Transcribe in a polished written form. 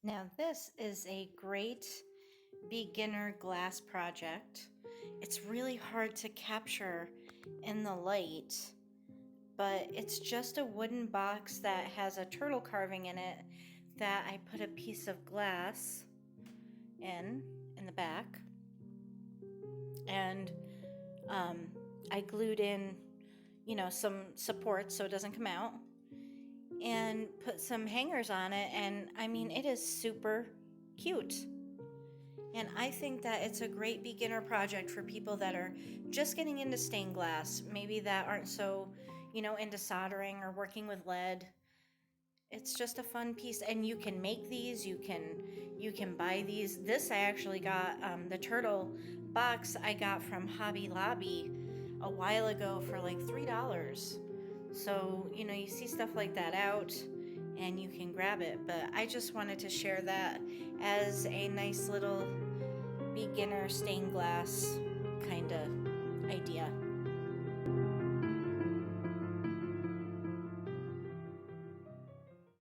Now, this is a great beginner glass project. It's really hard to capture in the light, but it's just a wooden box that has a turtle carving in it that I put a piece of glass in the back, and um, I glued in, some support so it doesn't come out, and put some hangers on it, and I mean, it is super cute. And I think that it's a great beginner project for people that are just getting into stained glass, maybe that aren't so, into soldering or working with lead. It's just a fun piece, and you can make these. You can buy these. This I actually got, the turtle box I got from Hobby Lobby a while ago for like $3. So you see stuff like that out, and you can grab it. But I just wanted to share that as a nice little beginner stained glass kind of